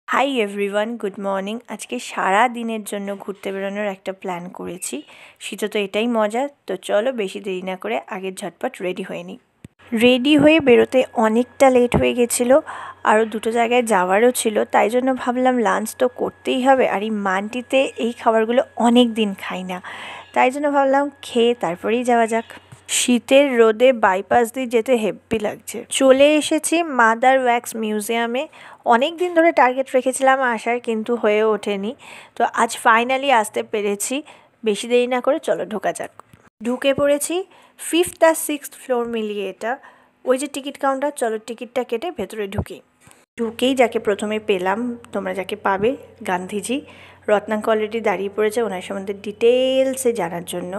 Hi everyone, good morning. আজকে সারা দিনের জন্য ঘুরতে বেরোনোর একটা প্ল্যান করেছি। শীতে তো এটাই মজা, তো চলো বেশি দেরি না করে আগের ঝটপট রেডি হয়ে নিই। রেডি হয়ে বেরোতে অনেকটা লেট হয়ে গেছিলো, আরও দুটো জায়গায় যাওয়ারও ছিল, তাই জন্য ভাবলাম লাঞ্চ তো করতেই হবে, আর এই মানটিতে এই খাবারগুলো অনেক দিন খাই না, তাই জন্য ভাবলাম খেয়ে তারপরেই যাওয়া যাক। শীতের রোদে বাইপাস দিয়ে যেতে হেব্বি লাগছে। চলে এসেছি মাদার ওয়্যাক্স মিউজিয়ামে। অনেক দিন ধরে টার্গেট রেখেছিলাম আসার, কিন্তু হয়ে ওঠেনি, তো আজ ফাইনালি আসতে পেরেছি। বেশি দেরি না করে চলো ঢোকা যাক। ঢুকে পড়েছি। 5th আর 6th ফ্লোর মিলিয়ে এটা। ওই যে টিকিট কাউন্টার, চলো টিকিটটা কেটে ভেতরে ঢুকেই যাকে প্রথমে পেলাম, তোমরা যাকে পাবে, গান্ধীজি। রত্নাঙ্ক অলরেডি দাঁড়িয়ে পড়েছে ওনার সম্বন্ধে ডিটেলসে জানার জন্য।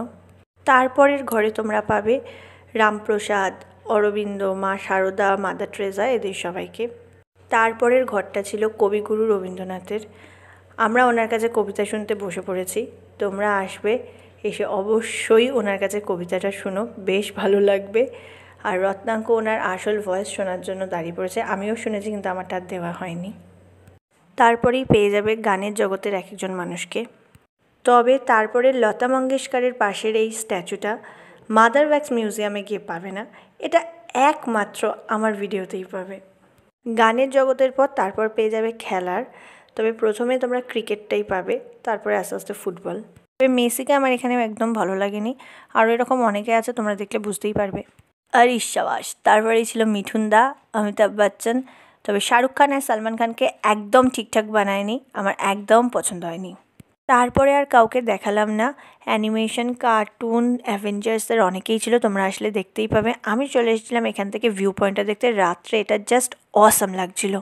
তারপরের ঘরে তোমরা পাবে রামপ্রসাদ, অরবিন্দ, মা শারদা, মাদার টেরেসা, এদের সবাইকে। তারপরের ঘরটা ছিল কবিগুরু রবীন্দ্রনাথের। আমরা ওনার কাছে কবিতা শুনতে বসে পড়েছি। তোমরা আসবে, এসে অবশ্যই ওনার কাছে কবিতাটা শুনো, বেশ ভালো লাগবে। আর রত্নাঙ্ক ওনার আসল ভয়েস শোনার জন্য দাঁড়িয়ে পড়েছে। আমিও শুনেছি, কিন্তু আমারটা আর দেওয়া হয়নি। তারপরেই পেয়ে যাবে গানের জগতের এক একজন মানুষকে। তবে তারপরে লতা মঙ্গেশকরের পাশের এই স্ট্যাচুটা মাদার ওয়্যাক্স মিউজিয়ামে গিয়ে পাবে না, এটা একমাত্র আমার ভিডিওতেই পাবে। গানের জগতের পর তারপর পেয়ে যাবে খেলার। তবে প্রথমে তোমরা ক্রিকেটটাই পাবে, তারপরে আস্তে আস্তে ফুটবল। তবে মেসিকে আমার এখানেও একদম ভালো লাগেনি, আরও এরকম অনেকে আছে, তোমরা দেখলে বুঝতেই পারবে। আর ঈশাবাস। তারপরেই ছিল মিঠুন দা, অমিতাভ বচ্চন। তবে শাহরুখ খান আর সালমান খানকে একদম ঠিকঠাক বানায়নি, আমার একদম পছন্দ হয়নি। তারপরে আর কাউকে দেখালাম না। অ্যানিমেশন, কার্টুন, অ্যাভেঞ্জার্সের অনেকেই ছিল, তোমরা আসলে দেখতেই পাবে। আমি চলে এসেছিলাম এখান থেকে ভিউ পয়েন্টটা দেখতে। রাত্রে এটা জাস্ট অসাম লাগছিল।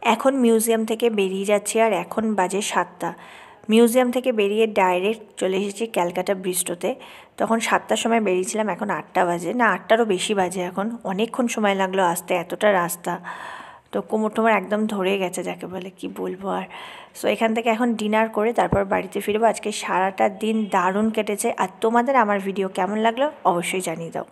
এখন মিউজিয়াম থেকে বেরিয়ে যাচ্ছি, আর এখন বাজে 7টা। মিউজিয়াম থেকে বেরিয়ে ডাইরেক্ট চলে এসেছি ক্যালকাটা ব্রিস্টোতে। তখন 7টার সময় বেরিয়েছিলাম, এখন 8টা বাজে, না 8টারও বেশি বাজে এখন। অনেকক্ষণ সময় লাগলো আসতে, এতটা রাস্তা। তো কোমর টোমর একদম ধরে গেছে, যাকে বলে, কি বলবো আর। সো এখান থেকে এখন ডিনার করে তারপর বাড়িতে ফিরবো। আজকে সারাটা দিন দারুণ কেটেছে। আর তোমাদের আমার ভিডিও কেমন লাগলো অবশ্যই জানিয়ে দাও।